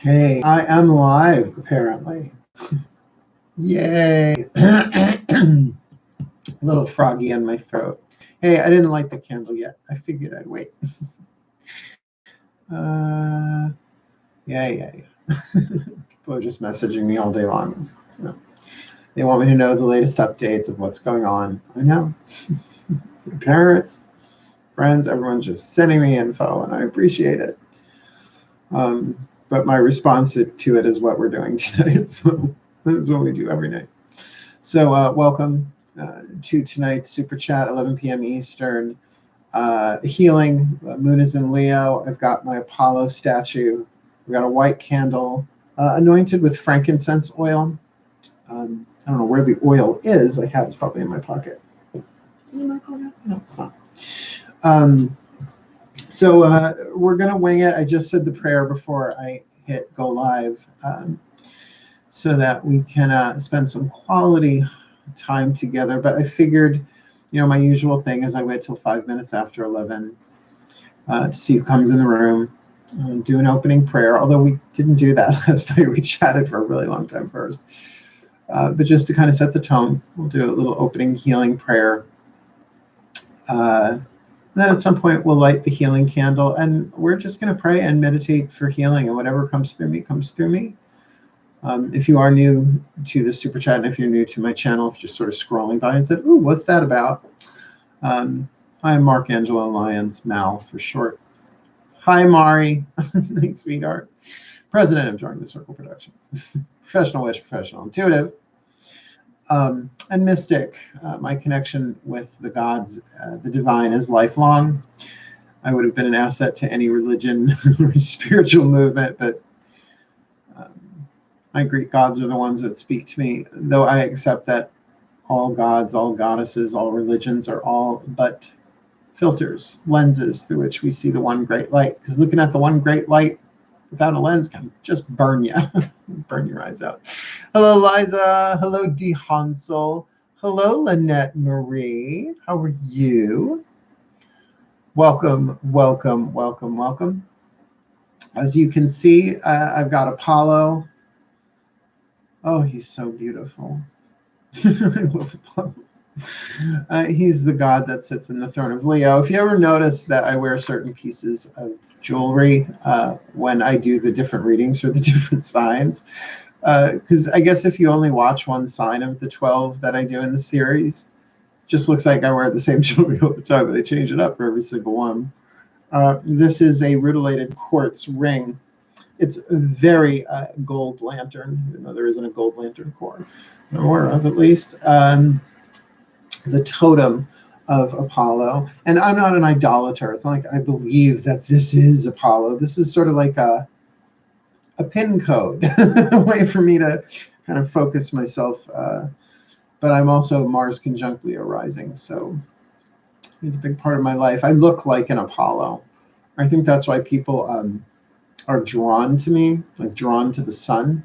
Hey, I am live, apparently. Yay. A little froggy in my throat. Hey, I didn't light the candle yet. I figured I'd wait. Yeah. People are just messaging me all day long. They want me to know the latest updates of what's going on. I know. Parents, friends, everyone's just sending me info, and I appreciate it. But my response to it is what we're doing tonight. So that's what we do every night. So welcome to tonight's Super Chat, 11 p.m. Eastern. Healing, Moon is in Leo. I've got my Apollo statue. We've got a white candle anointed with frankincense oil. I don't know where the oil is. I have it's probably in my pocket. Is it in my pocket? No, it's not. So we're going to wing it. I just said the prayer before I hit go live so that we can spend some quality time together. But I figured, my usual thing is I wait till 5 minutes after 11 to see who comes in the room and do an opening prayer. Although we didn't do that last night. We chatted for a really long time first. But just to kind of set the tone, we'll do a little opening healing prayer. Then at some point we'll light the healing candle, and we're just going to pray and meditate for healing, and whatever comes through me, comes through me. If you are new to the Super Chat, and if you're new to my channel, if you're just sort of scrolling by and said, ooh, what's that about? I'm Mark Angelo Lyons, Mal for short. Hi, Mari. Thanks, sweetheart. President of DrawingTheCircle Productions. Professional witch, professional intuitive. And mystic. My connection with the gods, the divine, is lifelong. I would have been an asset to any religion or spiritual movement, but my Greek gods are the ones that speak to me, though I accept that all gods, all goddesses, all religions are all but filters, lenses through which we see the one great light. Because looking at the one great light without a lens can just burn you. Burn your eyes out. Hello, Liza. Hello, D. Hansel. Hello, Lynette Marie. How are you? Welcome. As you can see, I've got Apollo. Oh, he's so beautiful. I love Apollo. He's the god that sits in the throne of Leo. If you ever notice that I wear certain pieces of jewelry when I do the different readings for the different signs, because I guess if you only watch one sign of the 12 that I do in the series, it just looks like I wear the same jewelry all the time, but I change it up for every single one. This is a rutilated quartz ring. It's a very gold lantern, even though there isn't a gold lantern core I'm aware of, at least. The totem of Apollo. And I'm not an idolater. It's not like I believe that this is Apollo. This is sort of like a pin code, a way for me to kind of focus myself. But I'm also Mars conjunct Leo rising, so he's a big part of my life. I look like an Apollo. I think that's why people are drawn to me, like drawn to the sun,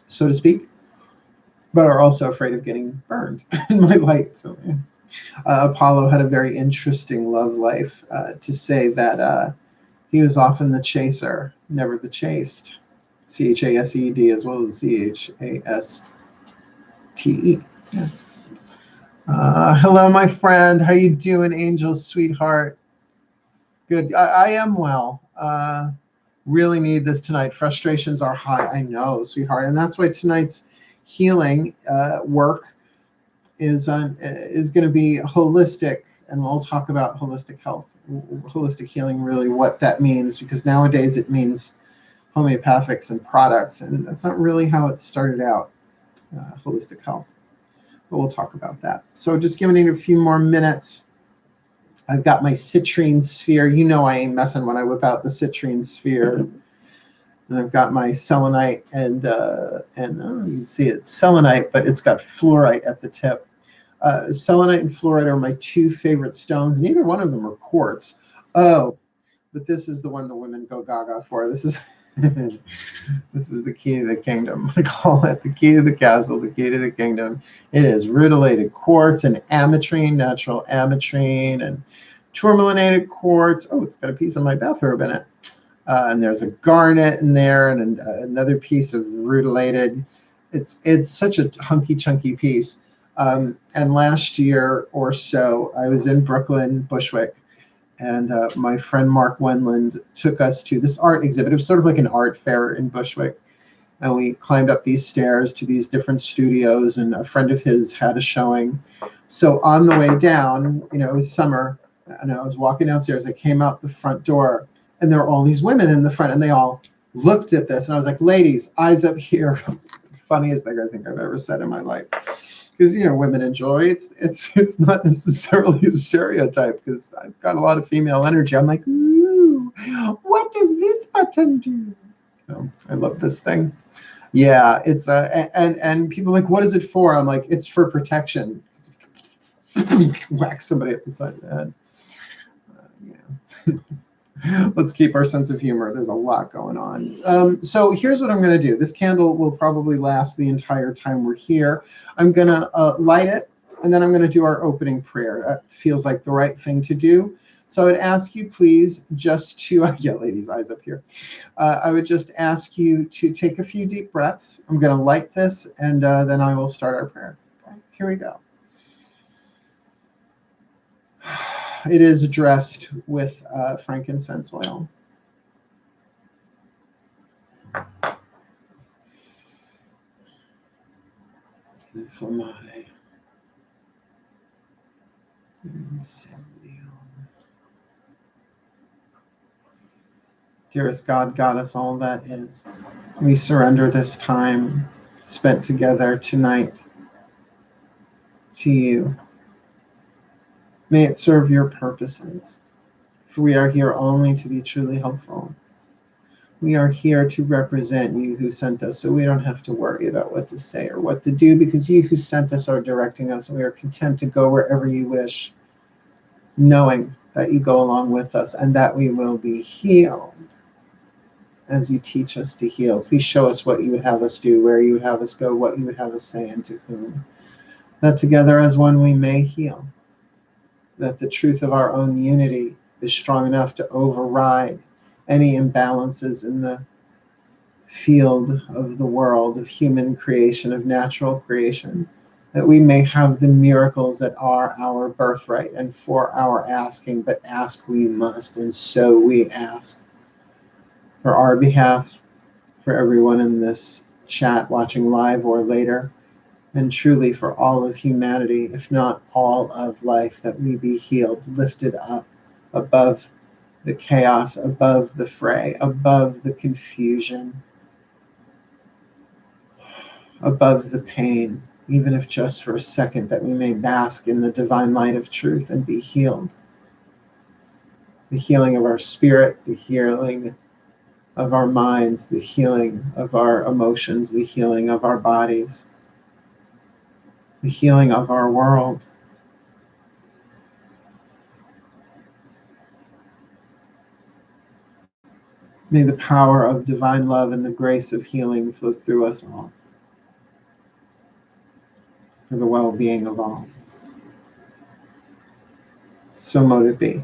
so to speak, but are also afraid of getting burned in my light. So Apollo had a very interesting love life, to say that he was often the chaser, never the chased. C-H-A-S-E-D as well as C-H-A-S-T-E. Yeah. Hello, my friend. How you doing, Angel, sweetheart? Good. I am well. Really need this tonight. Frustrations are high. I know, sweetheart. And that's why tonight's healing work is going to be holistic, and we'll talk about holistic health, holistic healing, really what that means, because nowadays it means homeopathics and products, and that's not really how it started out, holistic health. But we'll talk about that. So just giving it a few more minutes. I've got my citrine sphere. You know I ain't messing when I whip out the citrine sphere. And I've got my selenite, and you can see it's selenite, but it's got fluorite at the tip. Selenite and fluorite are my two favorite stones. Neither one of them are quartz. Oh, but this is the one the women go gaga for. This is this is the key to the kingdom. I call it the key to the castle, the key to the kingdom. It is rutilated quartz and ametrine, natural ametrine, and tourmalinated quartz. Oh, it's got a piece of my bathrobe in it. And there's a garnet in there and another piece of rutilated. It's such a hunky chunky piece. And last year or so, I was in Brooklyn, Bushwick, and my friend Mark Wenland took us to this art exhibit. It was sort of like an art fair in Bushwick. And we climbed up these stairs to these different studios, and a friend of his had a showing. So on the way down, it was summer, and I was walking downstairs. I came out the front door, and there were all these women in the front, and they all looked at this. And I was like, ladies, eyes up here. It's the funniest thing I think I've ever said in my life. Because, women enjoy it. It's not necessarily a stereotype, because I've got a lot of female energy. I'm like, ooh, what does this button do? So I love this thing. Yeah, it's and people are like, what is it for? I'm like, it's for protection. Whack somebody at the side of the head. Yeah. Let's keep our sense of humor. There's a lot going on. So here's what I'm going to do. This candle will probably last the entire time we're here. I'm going to light it, and then I'm going to do our opening prayer. That feels like the right thing to do. So I would ask you, please, just to, yeah, ladies, eyes up here. I would just ask you to take a few deep breaths. I'm going to light this, and then I will start our prayer. Okay, here we go. It is dressed with frankincense oil. Inflammare. Incendio. Dearest God, Goddess, all that is, we surrender this time spent together tonight to you. May it serve your purposes, for we are here only to be truly helpful. We are here to represent you who sent us, so we don't have to worry about what to say or what to do, because you who sent us are directing us, and we are content to go wherever you wish, knowing that you go along with us and that we will be healed as you teach us to heal. Please show us what you would have us do, where you would have us go, what you would have us say, and to whom. That together as one we may heal. That the truth of our own unity is strong enough to override any imbalances in the field of the world, of human creation, of natural creation. That we may have the miracles that are our birthright and for our asking, but ask we must, and so we ask. For our behalf, for everyone in this chat watching live or later, and truly for all of humanity, if not all of life, that we be healed, lifted up above the chaos, above the fray, above the confusion, above the pain, even if just for a second, that we may bask in the divine light of truth and be healed. The healing of our spirit, the healing of our minds, the healing of our emotions, the healing of our bodies, the healing of our world. May the power of divine love and the grace of healing flow through us all, for the well-being of all. So mote it be.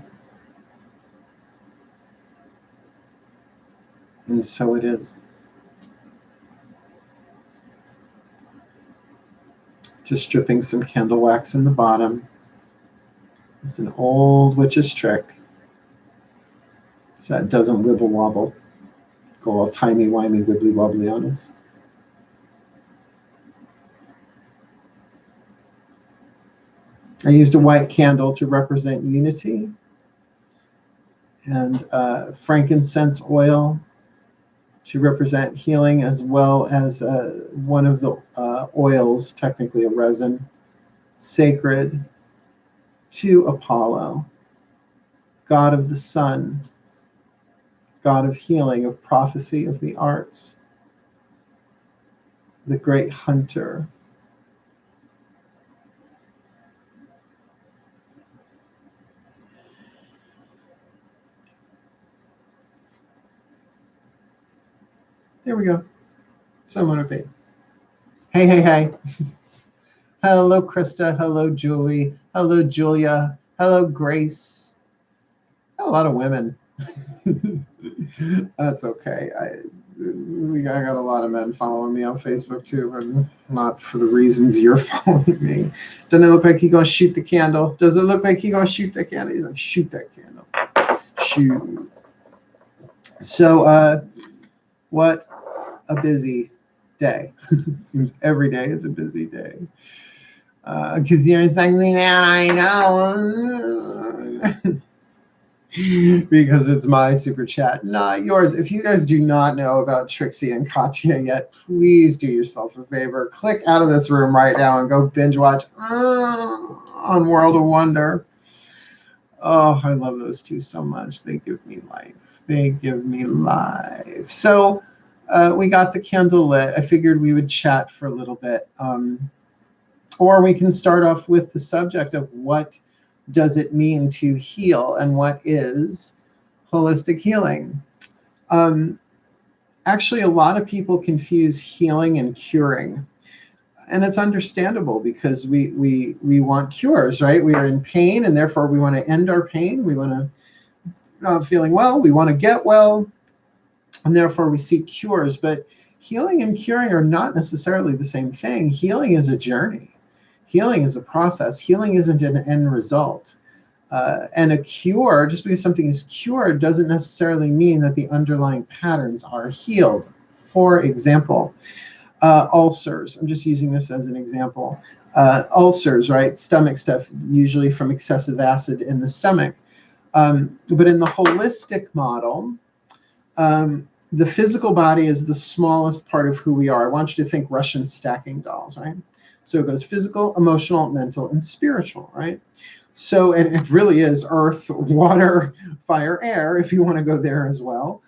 And so it is. Just dripping some candle wax in the bottom. It's an old witch's trick, so that doesn't wibble wobble, go all timey-wimey, wibbly wobbly on us. I used a white candle to represent unity, and frankincense oil to represent healing, as well as one of the oils, technically a resin, sacred to Apollo, god of the sun, god of healing, of prophecy, of the arts, the great hunter. There we go. Someone would be. Hey, hey, hey. Hello, Krista. Hello, Julie. Hello, Julia. Hello, Grace. A lot of women. That's okay. I got a lot of men following me on Facebook too, and not for the reasons you're following me. Doesn't it look like he gonna shoot the candle? Does it look like he gonna shoot that candle? He's like, shoot that candle. Shoot. So, what a busy day. It seems every day is a busy day. Because you're thinking that I know. Because it's my super chat, not yours. If you guys do not know about Trixie and Katya yet, please do yourself a favor. Click out of this room right now and go binge watch on World of Wonder. Oh, I love those two so much. They give me life. They give me life. So we got the candle lit. I figured we would chat for a little bit. Or we can start off with the subject of what does it mean to heal and what is holistic healing. Actually, a lot of people confuse healing and curing. And it's understandable because we want cures, right? We are in pain and therefore we want to end our pain. We want to feeling well. We want to get well. And therefore we seek cures. But healing and curing are not necessarily the same thing. Healing is a journey. Healing is a process. Healing isn't an end result. And a cure, just because something is cured, doesn't necessarily mean that the underlying patterns are healed. For example, ulcers. I'm just using this as an example. Ulcers, right? Stomach stuff, usually from excessive acid in the stomach. But in the holistic model, the physical body is the smallest part of who we are. I want you to think Russian stacking dolls, right? So it goes physical, emotional, mental, and spiritual, right? So and it really is earth, water, fire, air, if you want to go there as well.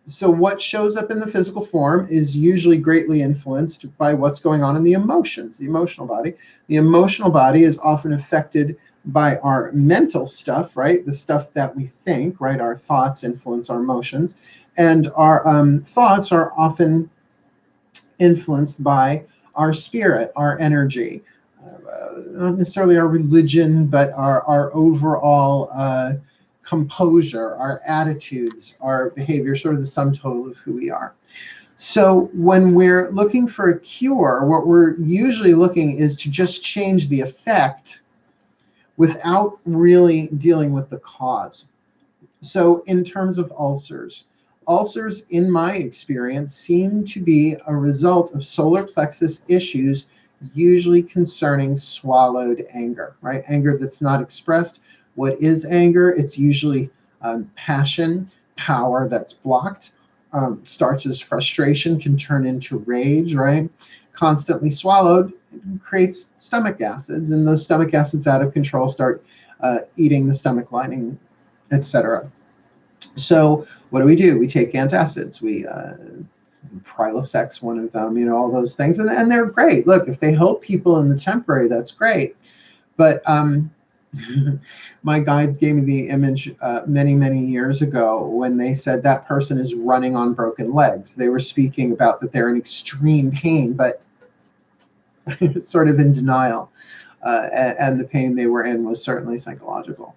So what shows up in the physical form is usually greatly influenced by what's going on in the emotions, the emotional body. The emotional body is often affected by our mental stuff, right? The stuff that we think, right? Our thoughts influence our emotions. And our thoughts are often influenced by our spirit, our energy, not necessarily our religion, but our overall composure, our attitudes, our behavior, sort of the sum total of who we are. So when we're looking for a cure, what we're usually looking is to just change the effect without really dealing with the cause. So in terms of ulcers, ulcers, in my experience, seem to be a result of solar plexus issues, usually concerning swallowed anger, right? Anger that's not expressed. What is anger? It's usually passion, power that's blocked, starts as frustration, can turn into rage, right? Constantly swallowed creates stomach acids, and those stomach acids out of control start eating the stomach lining, etc. So what do? We take antacids. We Prilosec's one of them, all those things, and they're great. Look, if they help people in the temporary, that's great. But my guides gave me the image many years ago when they said that person is running on broken legs. They were speaking about that they're in extreme pain, but sort of in denial, and the pain they were in was certainly psychological.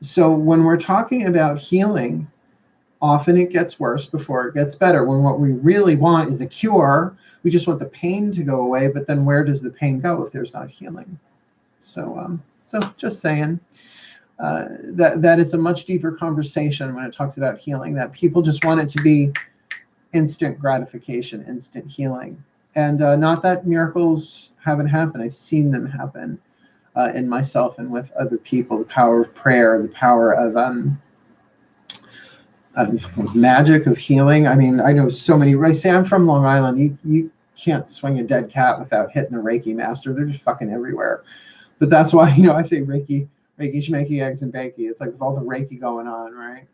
So when we're talking about healing, often it gets worse before it gets better. When what we really want is a cure, we just want the pain to go away, but then where does the pain go if there's not healing? So just saying that it's a much deeper conversation when it talks about healing, that people just want it to be instant gratification, instant healing. And not that miracles haven't happened. I've seen them happen in myself and with other people. The power of prayer, the power of magic, of healing. I mean, I know so many. I say I'm from Long Island. You can't swing a dead cat without hitting a Reiki master. They're just fucking everywhere. But that's why, I say Reiki, shmakey, eggs, and bakey. It's like with all the Reiki going on, right?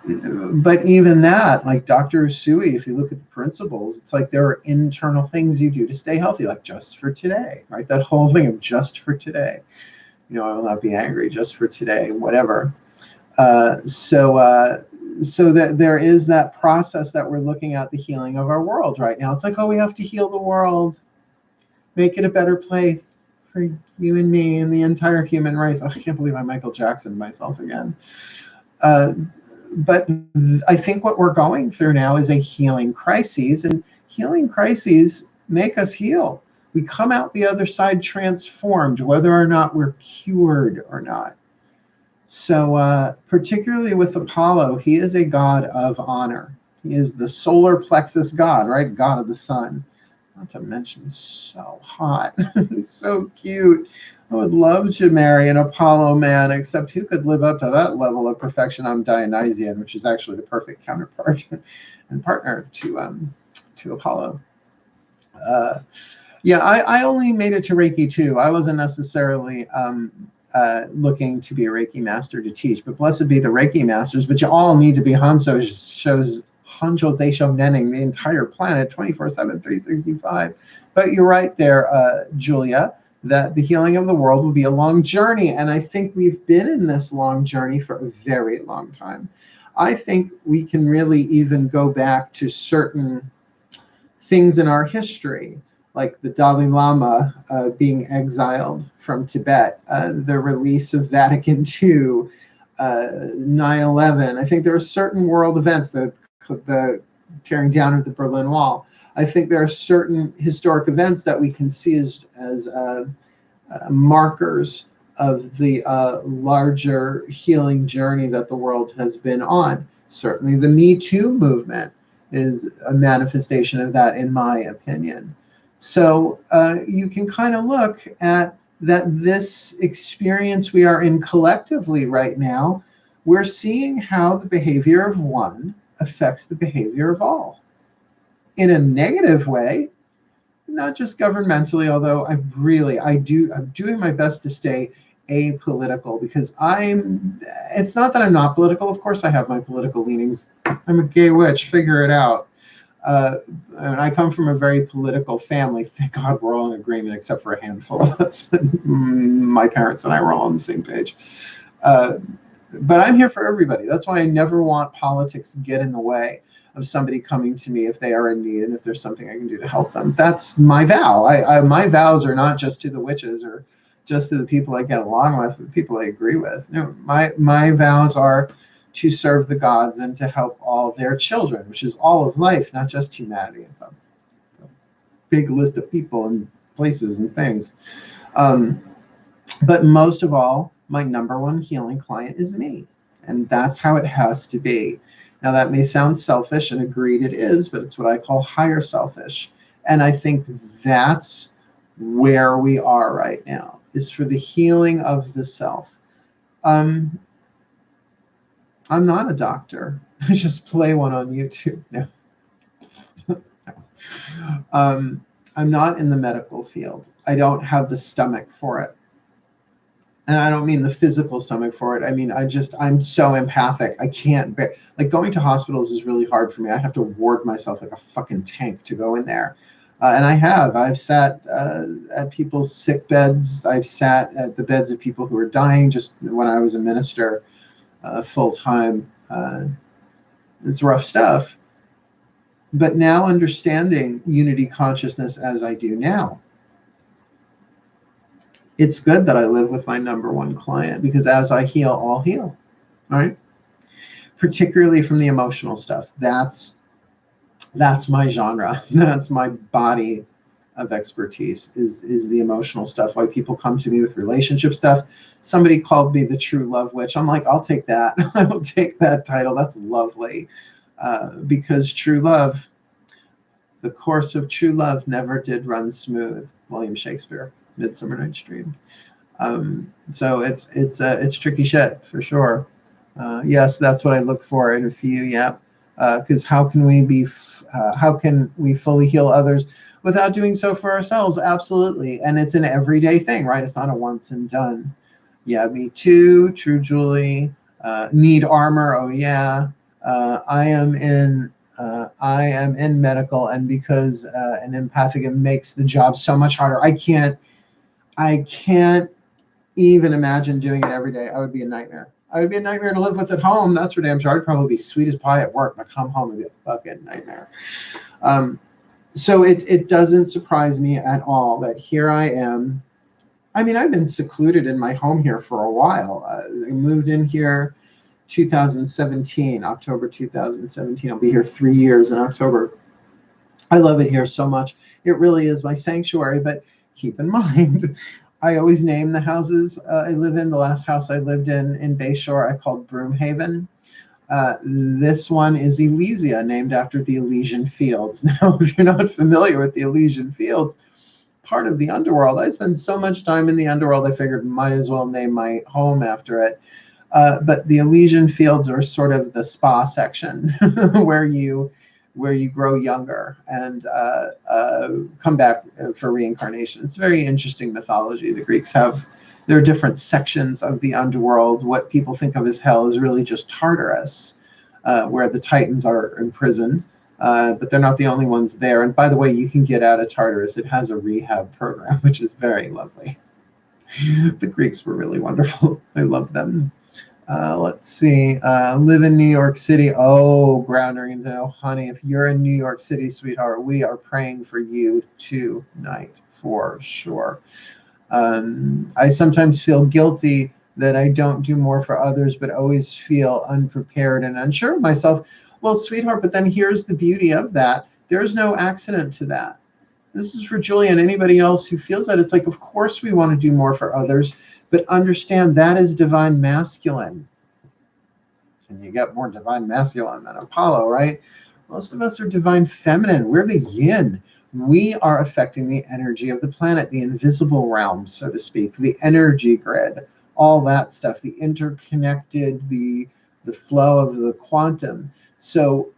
But even that, like Dr. Usui, if you look at the principles, it's like there are internal things you do to stay healthy, like just for today, right? That whole thing of just for today. I will not be angry, just for today, whatever. So that there is that process that we're looking at, the healing of our world right now. It's like, oh, we have to heal the world, make it a better place. for you and me and the entire human race. Oh, I can't believe I Michael Jackson myself again. But I think what we're going through now is a healing crisis, and healing crises make us heal. We come out the other side transformed, whether or not we're cured or not. So particularly with Apollo, he is a god of honor. He is the solar plexus god, right? God of the sun. Not to mention, he's so hot. He's so cute. I would love to marry an Apollo man, except who could live up to that level of perfection? I'm Dionysian, which is actually the perfect counterpart and partner to Apollo. Yeah, I only made it to Reiki 2. I wasn't necessarily looking to be a Reiki master to teach, but blessed be the Reiki masters. But you all need to be Hanzo Zeisho Nenning the entire planet 24/7, 365. But you're right there, Julia, that the healing of the world will be a long journey. And I think we've been in this long journey for a very long time. I think we can really even go back to certain things in our history, like the Dalai Lama being exiled from Tibet, the release of Vatican II, 9/11. I think there are certain world events, the tearing down of the Berlin Wall. I think there are certain historic events that we can see as markers of the larger healing journey that the world has been on. Certainly the Me Too movement is a manifestation of that, in my opinion. So you can kind of look at that this experience we are in collectively right now, we're seeing how the behavior of one affects the behavior of all in a negative way, not just governmentally, although I'm doing my best to stay apolitical, because it's not that I'm not political. Of course I have my political leanings. I'm a gay witch, figure it out. And I come from a very political family. Thank God we're all in agreement, except for a handful of us. My parents and I were all on the same page. But I'm here for everybody. That's why I never want politics to get in the way of somebody coming to me if they are in need and if there's something I can do to help them. That's my vow. My vows are not just to the witches or just to the people I get along with, the people I agree with. No, my vows are to serve the gods and to help all their children, which is all of life, not just humanity. It's a big list of people and places and things. But most of all, my number one healing client is me. And that's how it has to be. Now, that may sound selfish, and agreed it is, but it's what I call higher selfish. And I think that's where we are right now, is for the healing of the self. I'm not a doctor. I just play one on YouTube. No. I'm not in the medical field. I don't have the stomach for it. And I don't mean the physical stomach for it. I mean, I'm so empathic. I can't bear, like, going to hospitals is really hard for me. I have to ward myself like a fucking tank to go in there. And I've sat at people's sick beds. I've sat at the beds of people who are dying just when I was a minister full time. It's rough stuff. But now understanding unity consciousness as I do now, it's good that I live with my number one client, because as I heal, all heal, right? Particularly from the emotional stuff. That's my genre. That's my body of expertise, is the emotional stuff. Why people come to me with relationship stuff. Somebody called me the true love witch. I'm like, I'll take that. I will take that title. That's lovely. Because true love, the course of true love never did run smooth. William Shakespeare. Midsummer Night's Dream. So it's tricky shit for sure. Yes, that's what I look for in a few. Yeah, because how can we fully heal others without doing so for ourselves? Absolutely, and it's an everyday thing, right? It's not a once and done. Yeah, me too. True, Julie. Need armor? Oh yeah. I am in medical, and because an empathic, it makes the job so much harder. I can't even imagine doing it every day. I would be a nightmare. I would be a nightmare to live with at home. That's for damn sure. I'd probably be sweet as pie at work, but come home and be a fucking nightmare. So it doesn't surprise me at all that here I am I mean, I've been secluded in my home here for a while. I moved in here 2017, October 2017. I'll be here 3 years in October. I love it here so much. It really is my sanctuary, but keep in mind, I always name the houses I live in. The last house I lived in Bayshore, I called Broomhaven. This one is Elysia, named after the Elysian Fields. Now, if you're not familiar with the Elysian Fields, part of the underworld, I spend so much time in the underworld, I figured might as well name my home after it. But the Elysian Fields are sort of the spa section where you grow younger and come back for reincarnation. It's very interesting mythology. The Greeks have, there are different sections of the underworld. What people think of as hell is really just Tartarus, where the Titans are imprisoned, but they're not the only ones there. And by the way, you can get out of Tartarus. It has a rehab program, which is very lovely. The Greeks were really wonderful. I love them. Let's see. Live in New York City. Oh, Grounders. Oh, honey, if you're in New York City, sweetheart, we are praying for you tonight for sure. I sometimes feel guilty that I don't do more for others, but always feel unprepared and unsure of myself. Well, sweetheart, but then here's the beauty of that. There's no accident to that. This is for Julia and anybody else who feels that. It's like, of course we want to do more for others, but understand that is divine masculine. And you get more divine masculine than Apollo, right? Most of us are divine feminine. We're the yin. We are affecting the energy of the planet, the invisible realm, so to speak, the energy grid, all that stuff, the interconnected, the flow of the quantum. So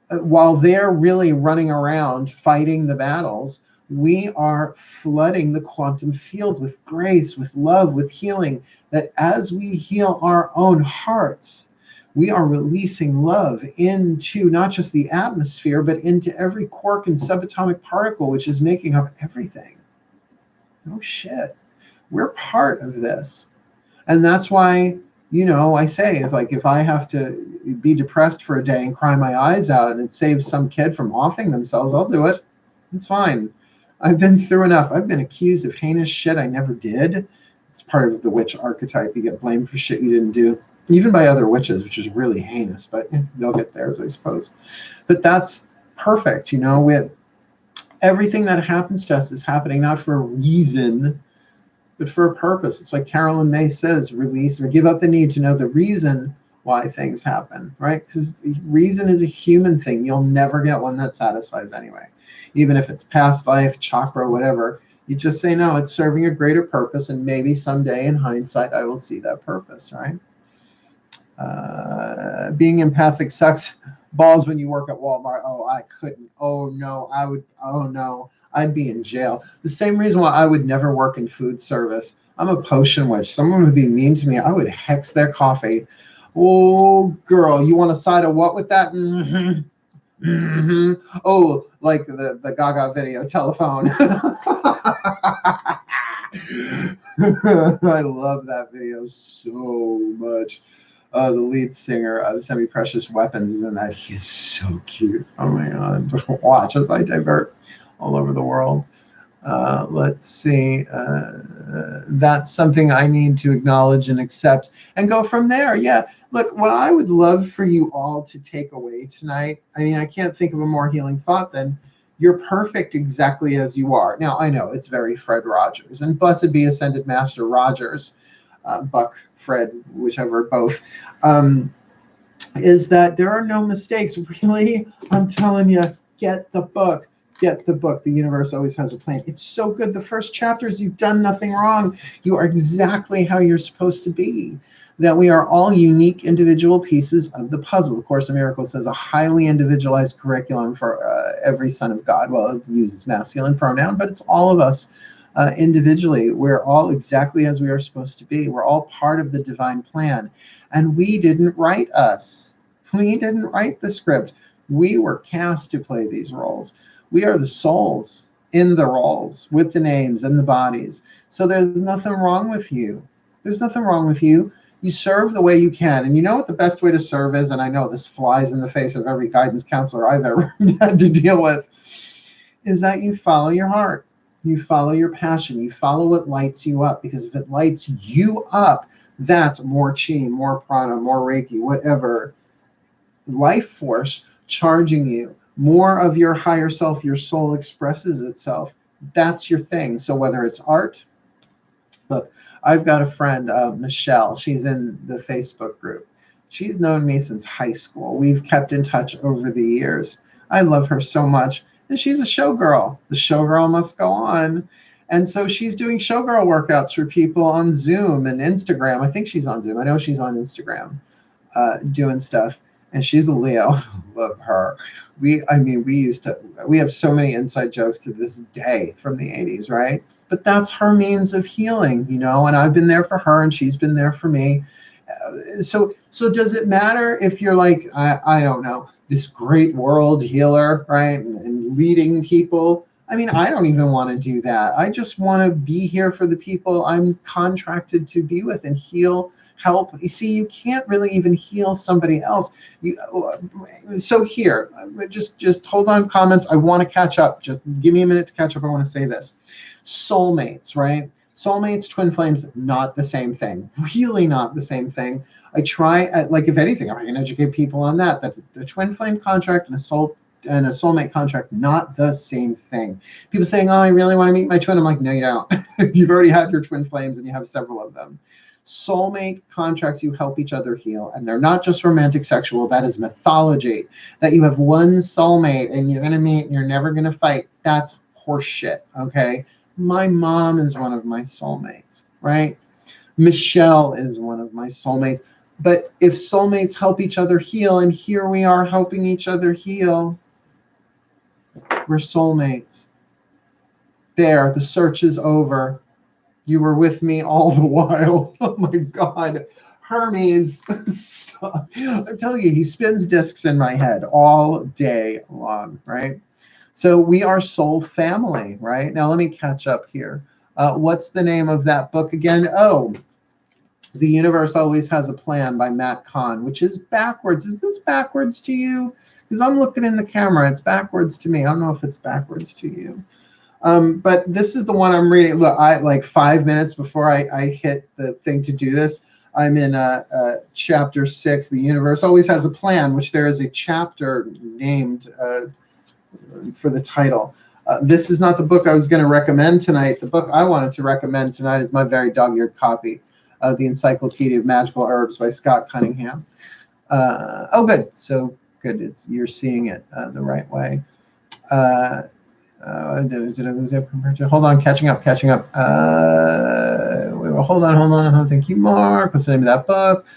while they're really running around fighting the battles, we are flooding the quantum field with grace, with love, with healing, that as we heal our own hearts, we are releasing love into not just the atmosphere, but into every quark and subatomic particle, which is making up everything. Oh shit. We're part of this. And that's why, you know, I say, if I have to be depressed for a day and cry my eyes out and it saves some kid from offing themselves, I'll do it. It's fine. I've been through enough. I've been accused of heinous shit I never did. It's part of the witch archetype. You get blamed for shit you didn't do, even by other witches, which is really heinous, but they'll get theirs, I suppose. But that's perfect, you know. With everything that happens to us is happening not for a reason, but for a purpose. It's like Carolyn May says, release or give up the need to know the reason why things happen, right? Because reason is a human thing. You'll never get one that satisfies anyway. Even if it's past life, chakra, whatever, you just say, no, it's serving a greater purpose, and maybe someday in hindsight, I will see that purpose, right? Being empathic sucks balls when you work at Walmart. Oh, I couldn't. Oh, no, I would. Oh, no, I'd be in jail. The same reason why I would never work in food service. I'm a potion witch. Someone would be mean to me, I would hex their coffee. Oh, girl, you want a side of what with that? Mm-hmm. Mm-hmm. Oh, like the Gaga video, Telephone. I love that video so much. The lead singer of Semi Precious Weapons is in that. He is so cute. Oh my God. Watch as I divert all over the world. Let's see. That's something I need to acknowledge and accept and go from there. Yeah. Look, what I would love for you all to take away tonight, I mean, I can't think of a more healing thought than you're perfect exactly as you are. Now, I know it's very Fred Rogers, and blessed be Ascended Master Rogers, Buck, Fred, whichever, both, is that there are no mistakes. Really, I'm telling you, get the book. Get the book. The universe always has a plan. It's so good. The first chapters, you've done nothing wrong. You are exactly how you're supposed to be. That we are all unique individual pieces of the puzzle. Of Course in Miracles says a highly individualized curriculum for every son of God. Well, it uses masculine pronoun, but it's all of us individually. We're all exactly as we are supposed to be. We're all part of the divine plan. And we didn't write us. We didn't write the script. We were cast to play these roles. We are the souls in the roles with the names and the bodies. So there's nothing wrong with you. There's nothing wrong with you. You serve the way you can. And you know what the best way to serve is? And I know this flies in the face of every guidance counselor I've ever had to deal with, is that you follow your heart. You follow your passion. You follow what lights you up, because if it lights you up, that's more chi, more prana, more reiki, whatever life force charging you. More of your higher self, your soul expresses itself. That's your thing. So whether it's art, look, I've got a friend, Michelle. She's in the Facebook group. She's known me since high school. We've kept in touch over the years. I love her so much. And she's a showgirl. The showgirl must go on. And so she's doing showgirl workouts for people on Zoom and Instagram. I think she's on Zoom. I know she's on Instagram doing stuff. And she's a Leo. Love her. We have so many inside jokes to this day from the 80s, right? But that's her means of healing, you know, and I've been there for her and she's been there for me. So does it matter if you're like, I don't know, this great world healer, right? And leading people. I mean, I don't even want to do that. I just want to be here for the people I'm contracted to be with and heal, help. You see, you can't really even heal somebody else. So here, just hold on comments. I want to catch up. Just give me a minute to catch up. I want to say this. Soulmates, right? Soulmates, twin flames, not the same thing. Really not the same thing. I try, like, if anything, I can educate people on that. That the twin flame contract and a soulmate contract, not the same thing. People saying, oh, I really want to meet my twin. I'm like, no, you don't. You've already had your twin flames and you have several of them. Soulmate contracts, you help each other heal. And they're not just romantic sexual. That is mythology. That you have one soulmate and you're going to meet and you're never going to fight. That's horseshit, okay? My mom is one of my soulmates, right? Michelle is one of my soulmates. But if soulmates help each other heal, and here we are helping each other heal, we're soulmates. There, the search is over. You were with me all the while. Oh my God. Hermes, stop. I'm telling you, he spins discs in my head all day long, right? So we are soul family, right? Now let me catch up here. What's the name of that book again? Oh, The Universe Always Has a Plan by Matt Kahn, which is backwards. Is this backwards to you? Because I'm looking in the camera. It's backwards to me. I don't know if it's backwards to you. But this is the one I'm reading. Look, like 5 minutes before I hit the thing to do this, I'm in chapter 6. The Universe Always Has a Plan, which there is a chapter named for the title. This is not the book I was going to recommend tonight. The book I wanted to recommend tonight is my very dog-eared copy of The Encyclopedia of Magical Herbs by Scott Cunningham. Oh, good. So good. You're seeing it the right way. Hold on, catching up. Hold on. Thank you, Mark. What's the name of that book?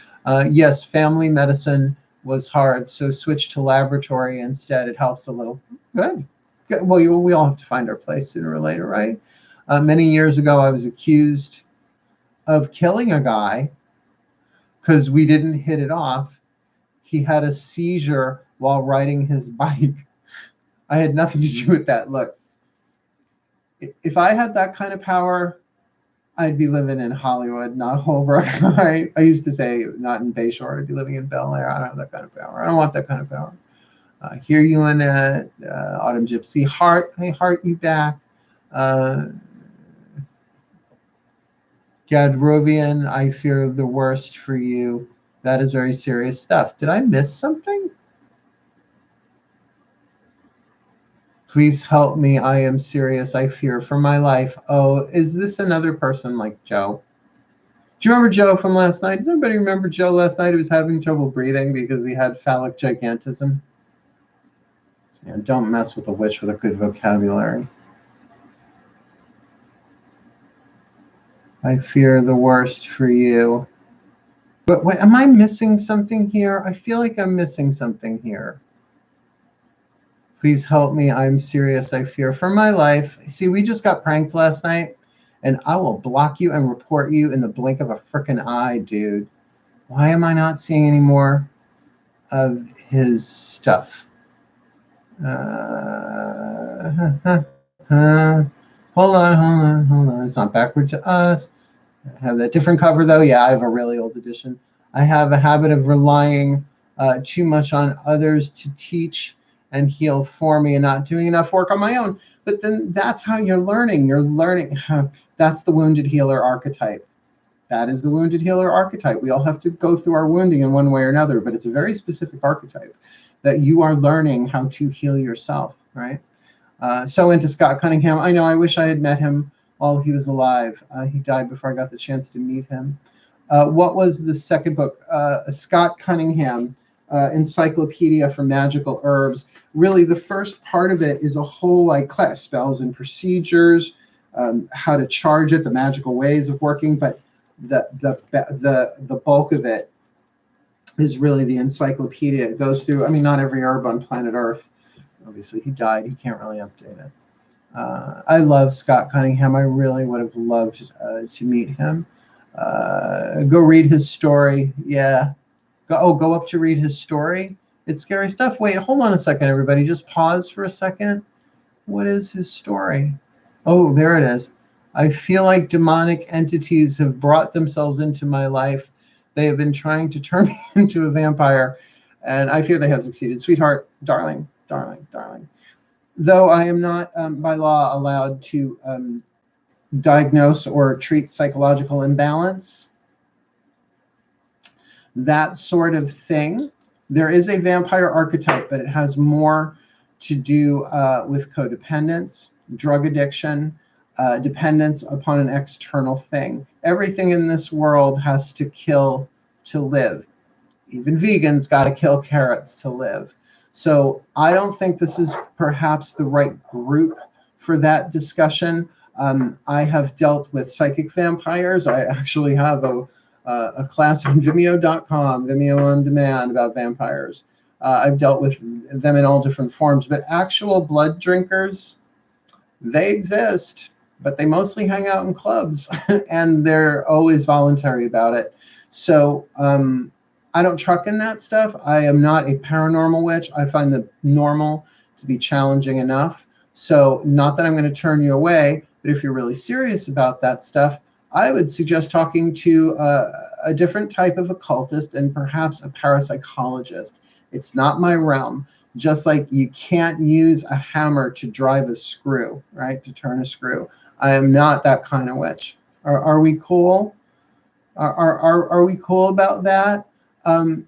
Yes, family medicine was hard, so switch to laboratory instead. It helps a little. Good. Well, we all have to find our place sooner or later, right? Many years ago, I was accused of killing a guy because we didn't hit it off. He had a seizure while riding his bike. I had nothing to do with that. Look, if I had that kind of power, I'd be living in Hollywood, not Holbrook, right? I used to say not in Bayshore. I'd be living in Bel Air. I don't have that kind of power. I don't want that kind of power. Hear you in Autumn Gypsy. Heart, I heart you back. Gadrovian, I fear the worst for you. That is very serious stuff. Did I miss something? Please help me. I am serious. I fear for my life. Oh, is this another person like Joe? Do you remember Joe from last night? Does anybody remember Joe last night? He was having trouble breathing because he had phallic gigantism. Yeah, don't mess with a witch with a good vocabulary. I fear the worst for you. But wait, am I missing something here? I feel like I'm missing something here. Please help me. I'm serious. I fear for my life. See, we just got pranked last night, and I will block you and report you in the blink of a frickin' eye, dude. Why am I not seeing any more of his stuff? Hold on. It's not backward to us. I have that different cover, though. Yeah, I have a really old edition. I have a habit of relying too much on others to teach and heal for me and not doing enough work on my own. But then that's how you're learning. You're learning. That's the wounded healer archetype. That is the wounded healer archetype. We all have to go through our wounding in one way or another, but it's a very specific archetype that you are learning how to heal yourself, right? So into Scott Cunningham. I know, I wish I had met him while he was alive. He died before I got the chance to meet him. What was the second book? Scott Cunningham, Encyclopedia for Magical Herbs. Really, the first part of it is a whole like class, spells and procedures, how to charge it, the magical ways of working. But the bulk of it is really the encyclopedia. It goes through, I mean, not every herb on planet Earth. Obviously, he died. He can't really update it. I love Scott Cunningham. I really would have loved to meet him. Go read his story. Yeah. Go up to read his story. It's scary stuff. Wait, hold on a second, everybody. Just pause for a second. What is his story? Oh, there it is. I feel like demonic entities have brought themselves into my life. They have been trying to turn me into a vampire, and I fear they have succeeded. Sweetheart, darling, darling, darling. Though I am not by law allowed to diagnose or treat psychological imbalance, that sort of thing, there is a vampire archetype, but it has more to do with codependence, drug addiction, dependence upon an external thing. Everything in this world has to kill to live. Even vegans got to kill carrots to live. So I don't think this is perhaps the right group for that discussion. I have dealt with psychic vampires. I actually have a class on Vimeo.com, Vimeo on demand, about vampires. I've dealt with them in all different forms, but actual blood drinkers, they exist, but they mostly hang out in clubs and they're always voluntary about it. So I don't truck in that stuff. I am not a paranormal witch. I find the normal to be challenging enough. So not that I'm going to turn you away, but if you're really serious about that stuff, I would suggest talking to a different type of occultist and perhaps a parapsychologist. It's not my realm. Just like you can't use a hammer to drive a screw, right? To turn a screw. I am not that kind of witch. Are we cool? Are we cool about that? All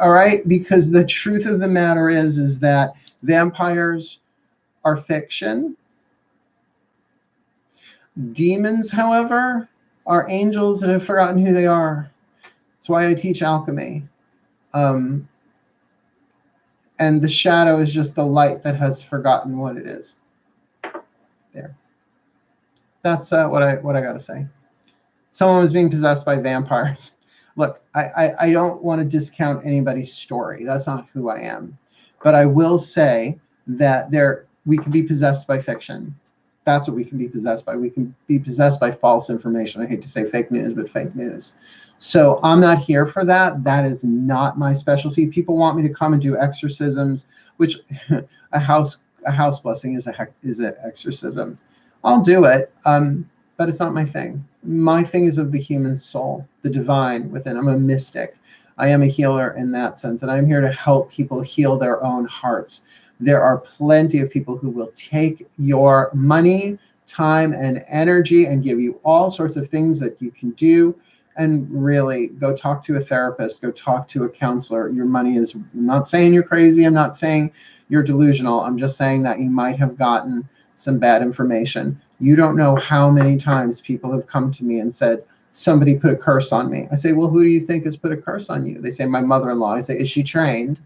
right, because the truth of the matter is that vampires are fiction. Demons, however, are angels that have forgotten who they are. That's why I teach alchemy. And the shadow is just the light that has forgotten what it is. There. That's what I got to say. Someone was being possessed by vampires. Look, I don't want to discount anybody's story. That's not who I am. But I will say that we can be possessed by fiction. That's what we can be possessed by. We can be possessed by false information. I hate to say fake news, but fake news. So I'm not here for that. That is not my specialty. People want me to come and do exorcisms, which a house blessing is an exorcism. I'll do it, but it's not my thing. My thing is of the human soul, the divine within. I'm a mystic. I am a healer in that sense, and I'm here to help people heal their own hearts. There are plenty of people who will take your money, time, and energy and give you all sorts of things that you can do. And really, go talk to a therapist, go talk to a counselor. Your money is, I'm not saying you're crazy. I'm not saying you're delusional. I'm just saying that you might have gotten some bad information. You don't know how many times people have come to me and said, somebody put a curse on me. I say, well, who do you think has put a curse on you? They say, my mother-in-law. I say, is she trained?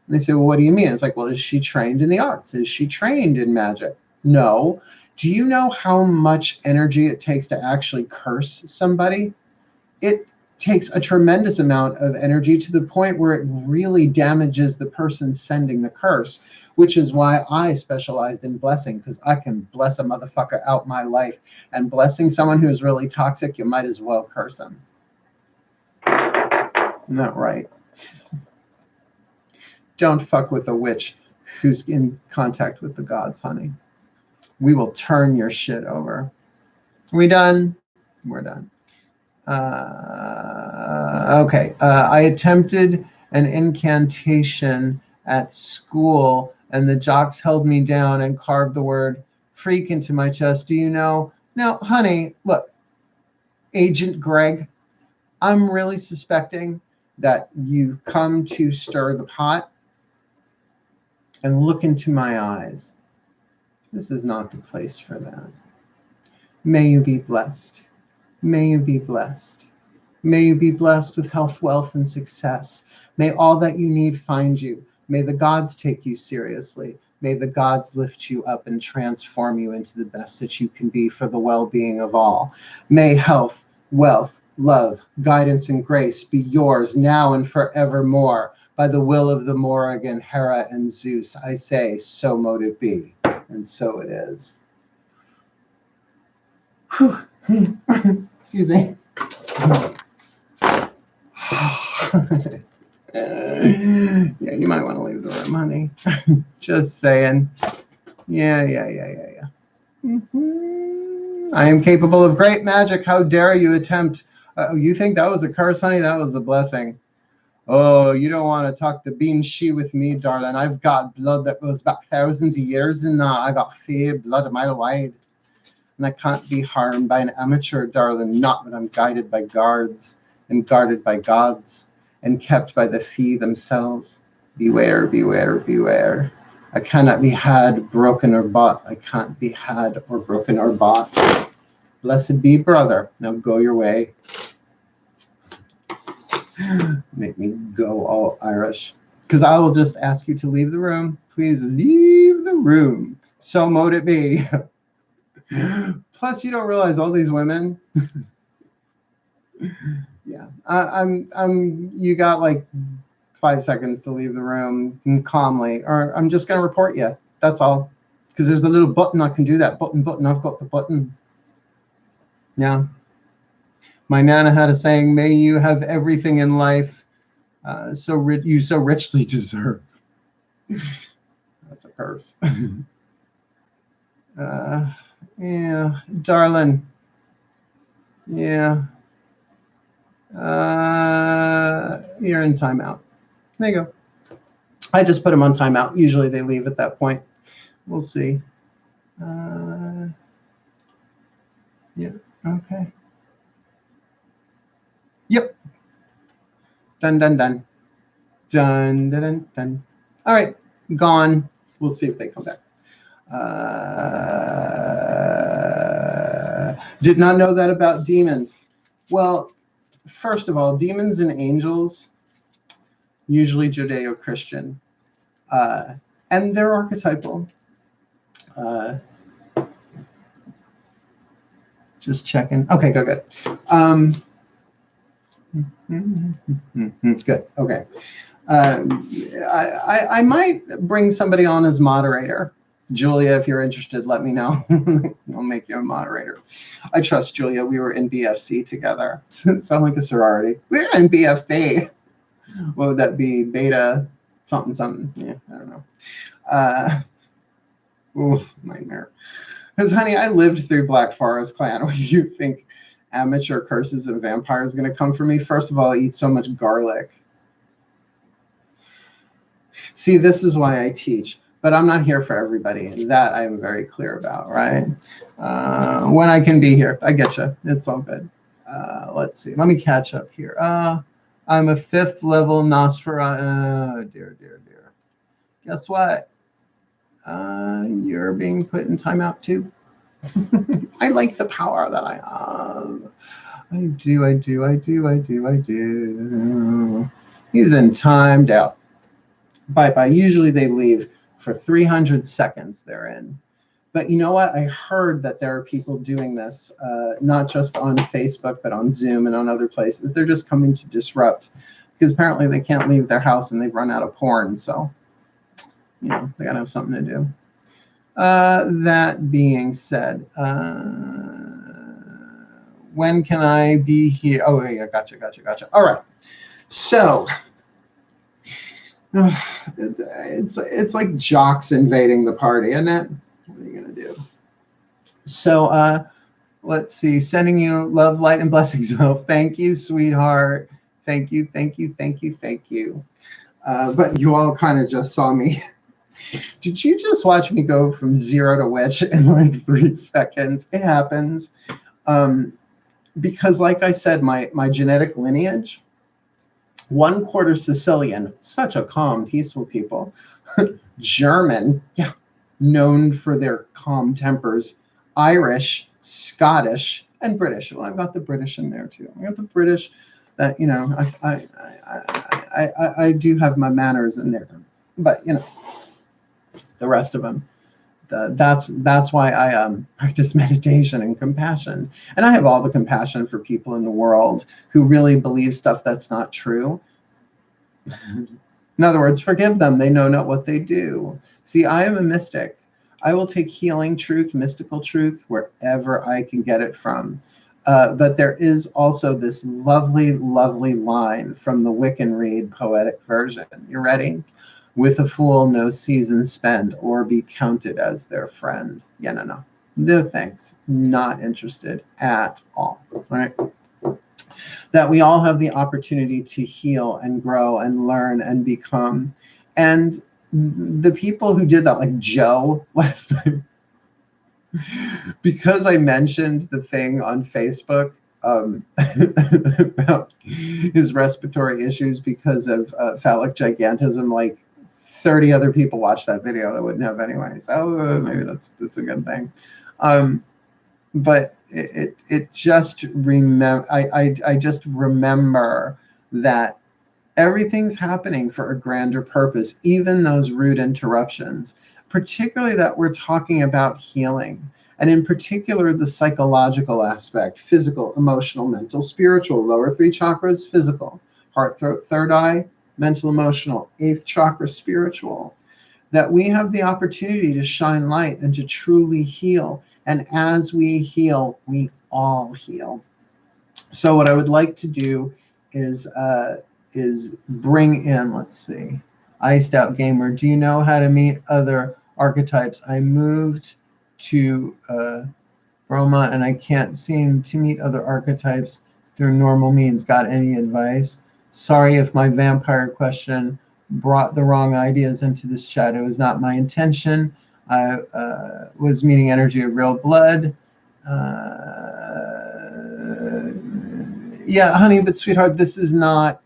And they say, well, what do you mean? It's like, well, is she trained in the arts? Is she trained in magic? No. Do you know how much energy it takes to actually curse somebody? It takes a tremendous amount of energy to the point where it really damages the person sending the curse, which is why I specialized in blessing, because I can bless a motherfucker out my life. And blessing someone who's really toxic, you might as well curse them. Not right. Don't fuck with a witch who's in contact with the gods, honey. We will turn your shit over. Are we done? We're done. Okay. I attempted an incantation at school, and the jocks held me down and carved the word freak into my chest. Do you know? Now, honey, look, Agent Greg, I'm really suspecting that you've come to stir the pot and look into my eyes. This is not the place for that. May you be blessed. May you be blessed. May you be blessed with health, wealth, and success. May all that you need find you. May the gods take you seriously. May the gods lift you up and transform you into the best that you can be for the well-being of all. May health, wealth, love, guidance, and grace be yours now and forevermore. By the will of the Morrigan, Hera, and Zeus, I say, so mote it be. And so it is. Whew. Excuse me. Yeah, you might want to leave the room, honey. Just saying. Yeah. I am capable of great magic. How dare you attempt? You think that was a curse, honey? That was a blessing. Oh, you don't want to talk the bean she with me, darling. I've got blood that goes back thousands of years, and I got fair blood a mile wide. And I can't be harmed by an amateur, darling, not when I'm guided by guards and guarded by gods and kept by the fee themselves. Beware, beware, beware. I cannot be had, broken, or bought. I can't be had or broken or bought. Blessed be, brother. Now go your way. Make me go all Irish. Because I will just ask you to leave the room. Please leave the room. So mote it be. Plus, you don't realize all these women. Yeah, you got like 5 seconds to leave the room calmly, or I'm just going to report you. That's all. Because there's a little button I can do that. Button. I've got the button. Yeah. My Nana had a saying, may you have everything in life you so richly deserve. That's a curse. Yeah, darling. Yeah. You're in timeout. There you go. I just put them on timeout. Usually they leave at that point. We'll see. Yeah, okay. Yep. Done. Done. All right, gone. We'll see if they come back. Did not know that about demons. Well, first of all, demons and angels, usually Judeo-Christian, and they're archetypal. Just checking. Okay, good. Good. Okay. I might bring somebody on as moderator. Julia, if you're interested, let me know. I'll make you a moderator. I trust Julia. We were in BFC together. Sound like a sorority. We're in BFC. What would that be? Beta something. Yeah, I don't know. Nightmare. Because, honey, I lived through Black Forest Clan. What do you think amateur curses and vampires are going to come for me? First of all, I eat so much garlic. See, this is why I teach. But I'm not here for everybody. And that I'm very clear about, right? When I can be here. I get you. It's all good. Let's see. Let me catch up here. I'm a 5th level Nosferatu. Dear. Guess what? You're being put in timeout too. I like the power that I have. I do. He's been timed out. Bye. Usually they leave for 300 seconds they're in. But you know what? I heard that there are people doing this, not just on Facebook, but on Zoom and on other places. They're just coming to disrupt because apparently they can't leave their house and they've run out of porn. So, you know, they got to have something to do. That being said, when can I be here? Oh, yeah, gotcha. All right. So it's like jocks invading the party, isn't it? What are you going to do? So let's see. Sending you love, light, and blessings. Well, thank you, sweetheart. Thank you, thank you, thank you, thank you. But you all kind of just saw me. Did you just watch me go from 0 to witch in like 3 seconds? It happens. Because like I said, my genetic lineage, 1/4 Sicilian, such a calm, peaceful people. German, yeah, known for their calm tempers. Irish, Scottish, and British. Well, I've got the British in there too. I got the British that, you know, I do have my manners in there. But, you know, the rest of them, that's why I practice meditation and compassion. And I have all the compassion for people in the world who really believe stuff that's not true. In other words, forgive them. They know not what they do. See, I am a mystic. I will take healing truth, mystical truth, wherever I can get it from. But there is also this lovely, lovely line from the Wiccan Read poetic version. You ready? With a fool no season spend, or be counted as their friend. Yeah, no. No thanks. Not interested at all. All right? That we all have the opportunity to heal and grow and learn and become. And the people who did that, like Joe last night, because I mentioned the thing on Facebook about his respiratory issues because of phallic gigantism, like 30 other people watched that video that wouldn't have anyway. So maybe that's a good thing. But it just I just remember that everything's happening for a grander purpose, even those rude interruptions, particularly that we're talking about healing. And in particular, the psychological aspect, physical, emotional, mental, spiritual, lower 3 chakras, physical, heart, throat, third eye, mental, emotional, 8th chakra, spiritual, that we have the opportunity to shine light and to truly heal. And as we heal, we all heal. So what I would like to do is bring in, let's see, Iced Out Gamer. Do you know how to meet other archetypes? I moved to Roma and I can't seem to meet other archetypes through normal means. Got any advice? Sorry if my vampire question brought the wrong ideas into this chat. It was not my intention. I was meeting energy of real blood. Yeah, honey, but sweetheart, this is not,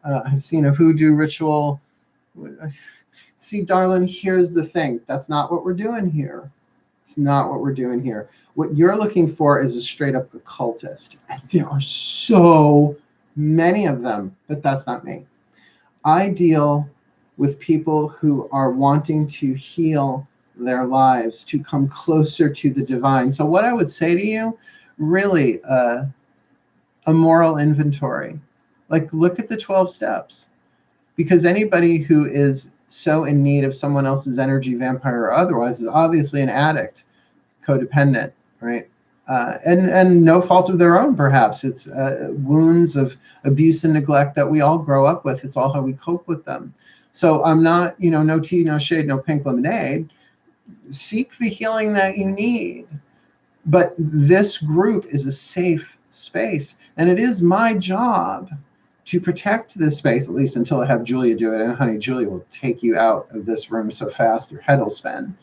I've seen a voodoo ritual. See, darling, here's the thing. That's not what we're doing here. It's not what we're doing here. What you're looking for is a straight up occultist. And there are so many of them, but that's not me. I deal with people who are wanting to heal their lives, to come closer to the divine. So what I would say to you, really, a moral inventory. Like, look at the 12 steps. Because anybody who is so in need of someone else's energy, vampire or otherwise, is obviously an addict, codependent, right? And no fault of their own, perhaps. It's wounds of abuse and neglect that we all grow up with. It's all how we cope with them. So I'm not, no tea, no shade, no pink lemonade. Seek the healing that you need. But this group is a safe space. And it is my job to protect this space, at least until I have Julia do it. And honey, Julia will take you out of this room so fast your head will spin.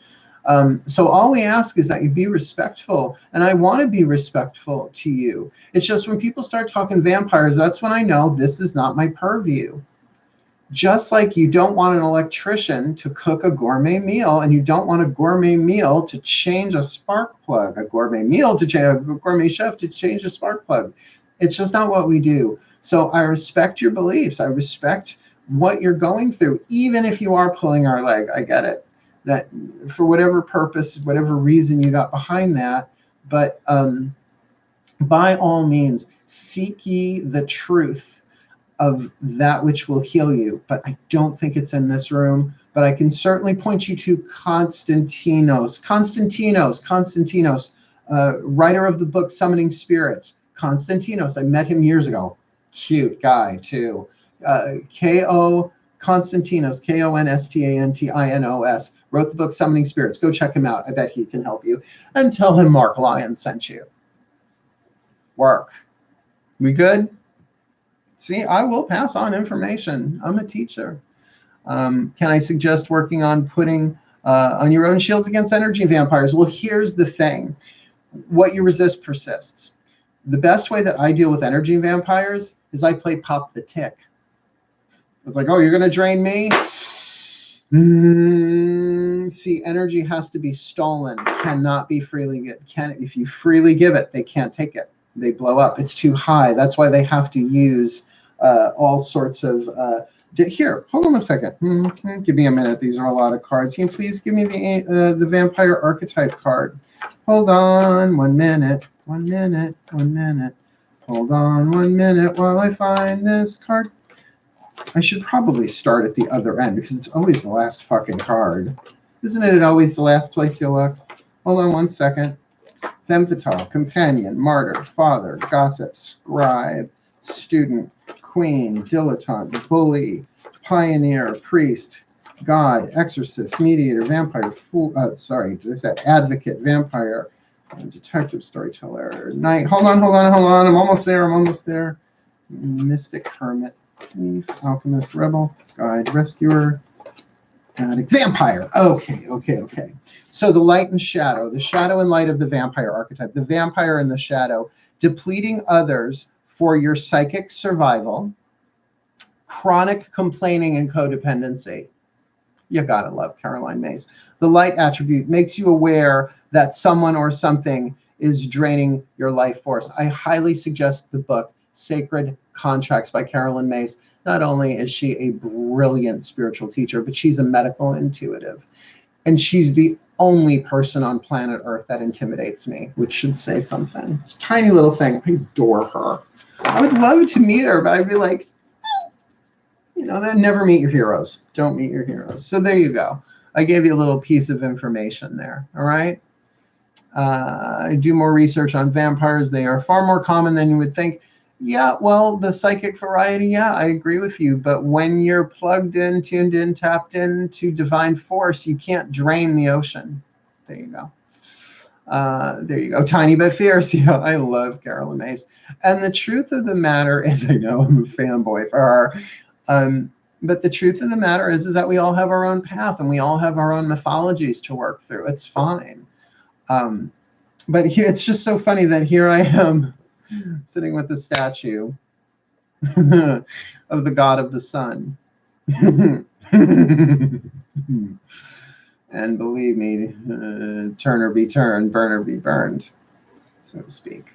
So all we ask is that you be respectful, and I want to be respectful to you. It's just when people start talking vampires, that's when I know this is not my purview. Just like you don't want an electrician to cook a gourmet meal, and you don't want a gourmet meal to change a spark plug, a gourmet meal to change, a gourmet chef to change a spark plug. It's just not what we do. So I respect your beliefs. I respect what you're going through, even if you are pulling our leg. I get it. That for whatever purpose, whatever reason you got behind that, but by all means, seek ye the truth of that which will heal you. But I don't think it's in this room, but I can certainly point you to Konstantinos, writer of the book Summoning Spirits. Konstantinos, I met him years ago. Cute guy too. Konstantinos, Konstantinos, wrote the book Summoning Spirits. Go check him out. I bet he can help you. And tell him Mark Lyons sent you. Work. We good? See, I will pass on information. I'm a teacher. Can I suggest working on putting on your own shields against energy vampires? Well, here's the thing. What you resist persists. The best way that I deal with energy vampires is I play pop the tick. It's like, oh, you're going to drain me? See, energy has to be stolen, cannot be freely given. If you freely give it, they can't take it. They blow up. It's too high. That's why they have to use all sorts of... here, hold on a second. Give me a minute. These are a lot of cards. Can you please give me the vampire archetype card? Hold on 1 minute. 1 minute. 1 minute. Hold on 1 minute while I find this card. I should probably start at the other end because it's always the last fucking card. Isn't it always the last place you look? Hold on 1 second. Femme fatale, companion, martyr, father, gossip, scribe, student, queen, dilettante, bully, pioneer, priest, god, exorcist, mediator, vampire, fool, advocate, vampire, detective, storyteller, knight. Hold on. I'm almost there. Mystic, hermit, thief, alchemist, rebel, guide, rescuer, addict, vampire. Okay. So the light and shadow, the shadow and light of the vampire archetype, the vampire and the shadow, depleting others for your psychic survival, chronic complaining and codependency. You gotta love Caroline Myss. The light attribute makes you aware that someone or something is draining your life force. I highly suggest the book Sacred Contracts by Caroline Myss. Not only is she a brilliant spiritual teacher, but she's a medical intuitive. And she's the only person on planet Earth that intimidates me, which should say something. Tiny little thing. I adore her. I would love to meet her, but I'd be like, then never meet your heroes. Don't meet your heroes. So there you go. I gave you a little piece of information there. All right. I do more research on vampires. They are far more common than you would think. Yeah, well, the psychic variety, yeah, I agree with you. But when you're plugged in, tuned in, tapped in to divine force, you can't drain the ocean. There you go. Tiny but fierce. Yeah, I love Caroline Myss. And the truth of the matter is, I know I'm a fanboy for her. But the truth of the matter is that we all have our own path and we all have our own mythologies to work through. It's fine. But here, it's just so funny that here I am sitting with the statue of the god of the sun. And believe me, turn or be turned, burn or be burned, so to speak.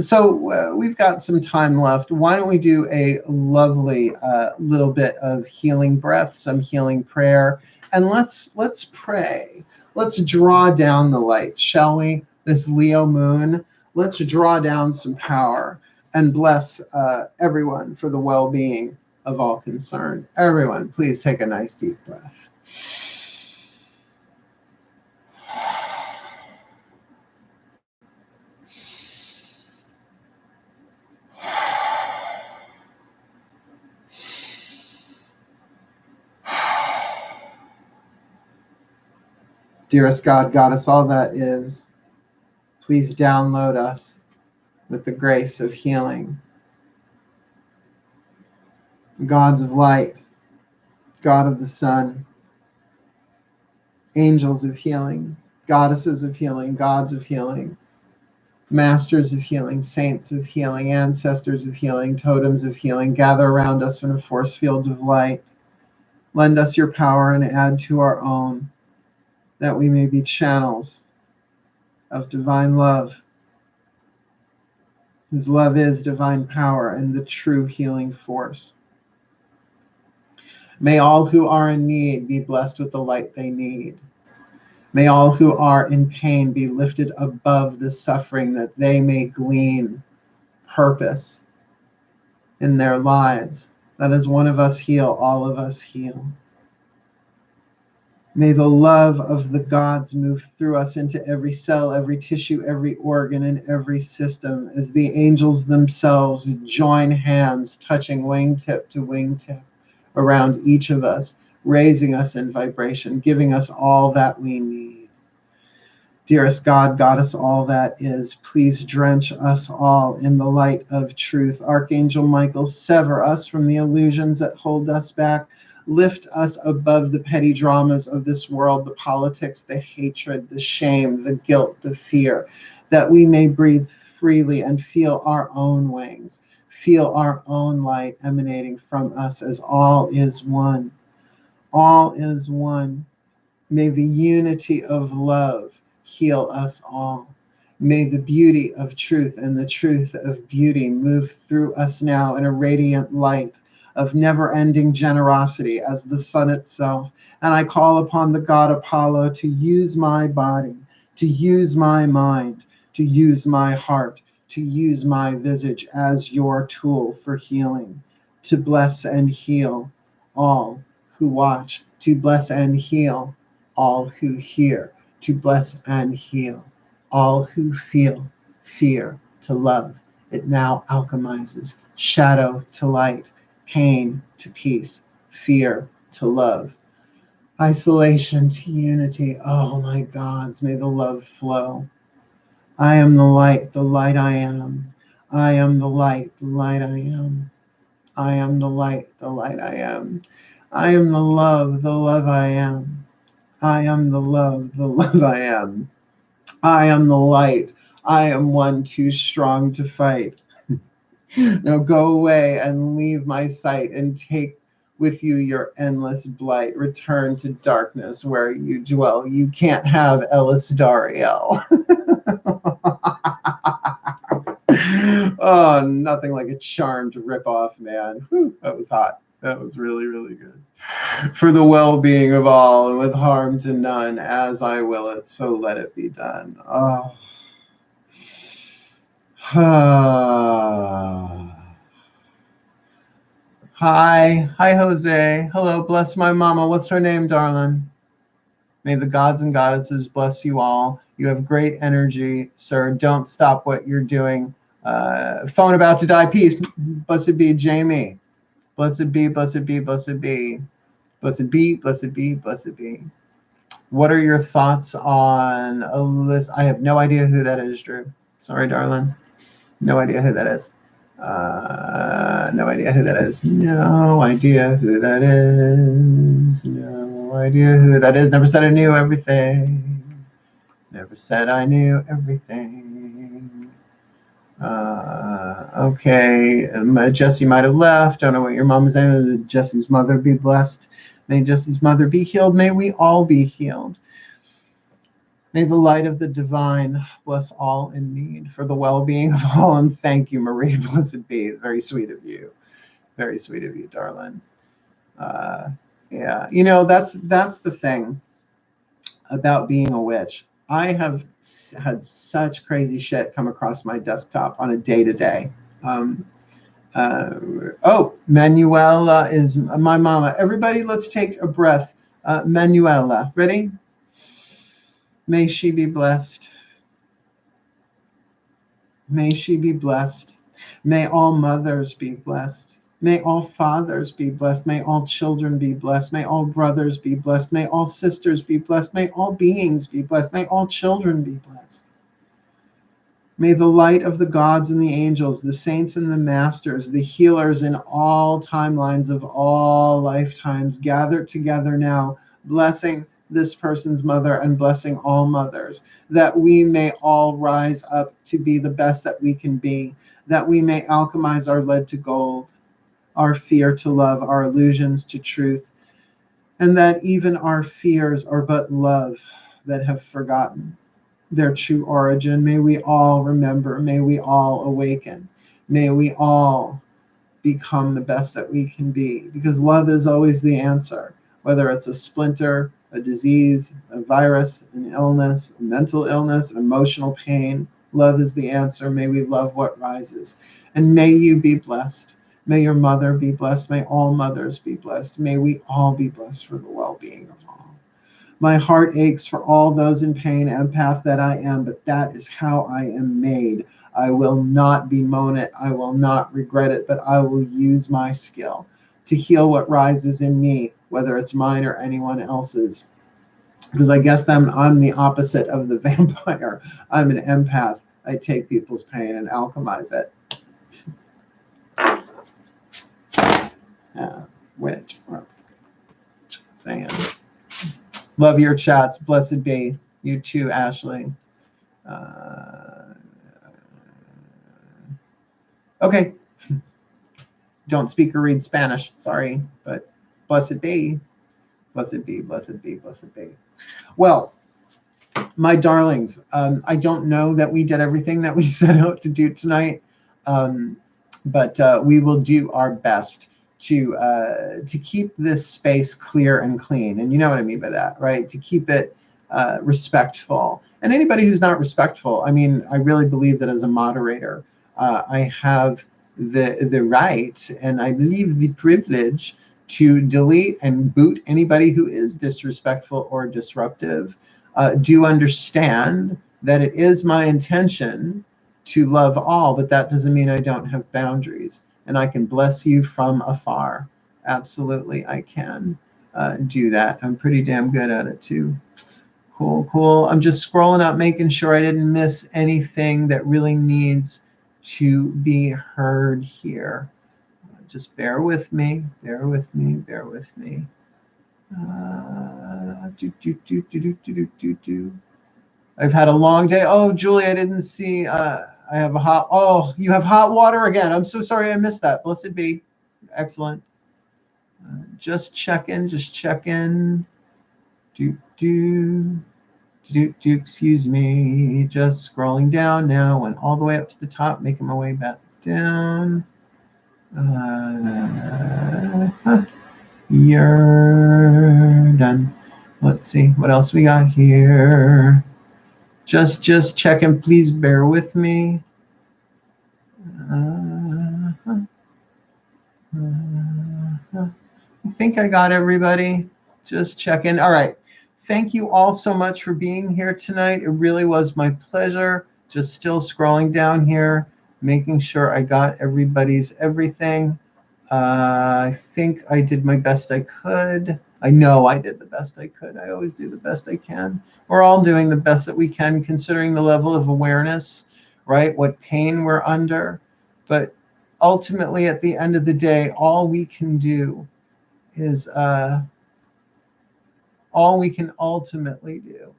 So we've got some time left. Why don't we do a lovely little bit of healing breath, some healing prayer, and let's pray. Let's draw down the light, shall we? This Leo moon, let's draw down some power and bless everyone for the well-being of all concerned. Everyone, please take a nice deep breath. Dearest God, Goddess, all that is, please download us with the grace of healing. Gods of light, God of the sun, angels of healing, goddesses of healing, gods of healing, masters of healing, saints of healing, ancestors of healing, totems of healing, gather around us in a force field of light. Lend us your power and add to our own, that we may be channels of divine love. His love is divine power and the true healing force. May all who are in need be blessed with the light they need. May all who are in pain be lifted above the suffering, that they may glean purpose in their lives. That as one of us heal, all of us heal. May the love of the gods move through us into every cell, every tissue, every organ, and every system, as the angels themselves join hands, touching wingtip to wingtip around each of us, raising us in vibration, giving us all that we need. Dearest God, Goddess, all that is, please drench us all in the light of truth. Archangel Michael, sever us from the illusions that hold us back. Lift us above the petty dramas of this world, the politics, the hatred, the shame, the guilt, the fear, that we may breathe freely and feel our own wings, feel our own light emanating from us as all is one. All is one. May the unity of love heal us all. May the beauty of truth and the truth of beauty move through us now in a radiant light of never-ending generosity as the sun itself. And I call upon the god Apollo to use my body, to use my mind, to use my heart, to use my visage as your tool for healing, to bless and heal all who watch, to bless and heal all who hear, to bless and heal all who feel fear to love. It now alchemizes shadow to light, pain to peace, fear to love, isolation to unity. Oh my gods, may the love flow. I am the light I am. I am the light I am. I am the light I am. I am the love I am. I am the love I am. I am the light. I am one too strong to fight. Now go away and leave my sight and take with you your endless blight. Return to darkness where you dwell. You can't have Ellis Dariel. Oh, nothing like a charm to rip off, man. Whew, that was hot. That was really, really good. For the well-being of all and with harm to none, as I will it, so let it be done. Oh. Hi, Jose. Hello, bless my mama. What's her name, darling? May the gods and goddesses bless you all. You have great energy, sir. Don't stop what you're doing. Phone about to die. Peace. Blessed be Jamie. Blessed be, blessed be, blessed be. Blessed be, blessed be, blessed be. What are your thoughts on Alyssa? I have no idea who that is, Drew. Sorry, darling. No idea who that is. No idea who that is. No idea who that is. No idea who that is. Never said I knew everything. Never said I knew everything. Okay. Jesse might have left. Don't know what your mom's name is. Jesse's mother be blessed. May Jesse's mother be healed. May we all be healed. May the light of the divine bless all in need for the well-being of all. And thank you, Marie. Blessed be. Very sweet of you. Very sweet of you, darling. Yeah, you know, that's the thing about being a witch. I have had such crazy shit come across my desktop on a day-to-day. Oh, Manuela is my mama. Everybody, let's take a breath. Manuela, ready? May she be blessed. May she be blessed. May all mothers be blessed. May all fathers be blessed. May all children be blessed. May all brothers be blessed. May all sisters be blessed. May all beings be blessed. May all children be blessed. May the light of the gods and the angels, the saints and the masters, the healers in all timelines of all lifetimes gather together now, blessing this person's mother and blessing all mothers, that we may all rise up to be the best that we can be, that we may alchemize our lead to gold, our fear to love, our illusions to truth, and that even our fears are but love that have forgotten their true origin. May we all remember, may we all awaken, may we all become the best that we can be, because love is always the answer, whether it's a splinter, a disease, a virus, an illness, a mental illness, an emotional pain. Love is the answer. May we love what rises. And may you be blessed. May your mother be blessed. May all mothers be blessed. May we all be blessed for the well-being of all. My heart aches for all those in pain, empath that I am, but that is how I am made. I will not bemoan it. I will not regret it, but I will use my skill to heal what rises in me, whether it's mine or anyone else's. because I guess I'm the opposite of the vampire. I'm an empath. I take people's pain and alchemize it. Witch. Just saying. Love your chats. Blessed be. You too, Ashley. Okay. Don't speak or read Spanish. Sorry, but blessed be. Blessed be, blessed be, blessed be. Well, my darlings, I don't know that we did everything that we set out to do tonight, but we will do our best to keep this space clear and clean. And you know what I mean by that, right? To keep it respectful. And anybody who's not respectful, I mean, I really believe that as a moderator, I have the right, and I believe the privilege, to delete and boot anybody who is disrespectful or disruptive. Do understand that it is my intention to love all, but that doesn't mean I don't have boundaries. And I can bless you from afar. Absolutely, I can do that. I'm pretty damn good at it too. Cool, cool. I'm just scrolling up, making sure I didn't miss anything that really needs to be heard here. Just bear with me, bear with me, bear with me. I've had a long day. Oh, Julie, I didn't see. I have a hot. Oh, you have hot water again. I'm so sorry I missed that. Blessed be. Excellent. Just check in. Just check in. Excuse me. Just scrolling down now. Went all the way up to the top, making my way back down. You're done. Let's see what else we got here. Just checking. Please bear with me. I think I got everybody. Just checking. All right. Thank you all so much for being here tonight. It really was my pleasure. Just still scrolling down here, making sure I got everybody's everything. I think I did my best I could. I know I did the best I could. I always do the best I can. We're all doing the best that we can, considering the level of awareness, right? What pain we're under. But ultimately, at the end of the day, all we can do is, all we can ultimately do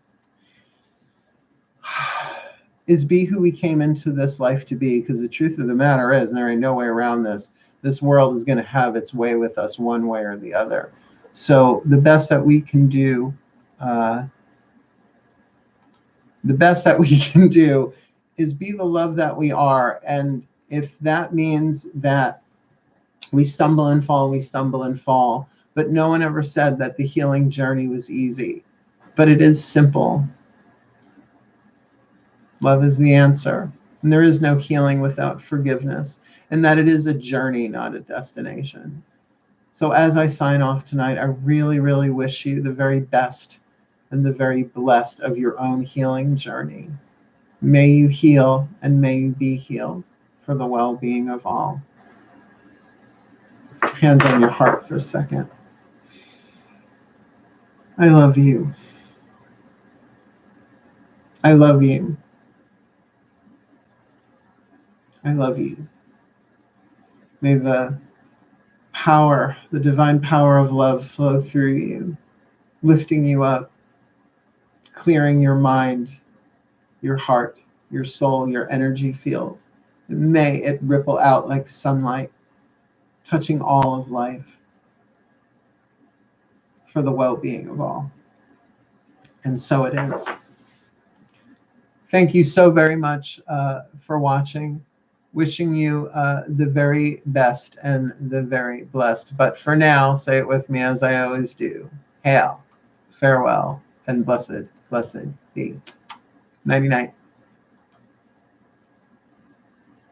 is be who we came into this life to be, because the truth of the matter is, and there ain't no way around this, this world is going to have its way with us one way or the other. So the best that we can do, is be the love that we are. And if that means that we stumble and fall, we stumble and fall. But no one ever said that the healing journey was easy. But it is simple. Love is the answer. And there is no healing without forgiveness. And that it is a journey, not a destination. So as I sign off tonight, I really, really wish you the very best and the very blessed of your own healing journey. May you heal and may you be healed for the well-being of all. Hands on your heart for a second. I love you. I love you. I love you. May the power, the divine power of love flow through you, lifting you up, clearing your mind, your heart, your soul, your energy field. May it ripple out like sunlight, touching all of life for the well-being of all. And so it is. Thank you so very much for watching. Wishing you the very best and the very blessed. But for now, say it with me as I always do. Hail, farewell, and blessed, blessed be. Nighty night.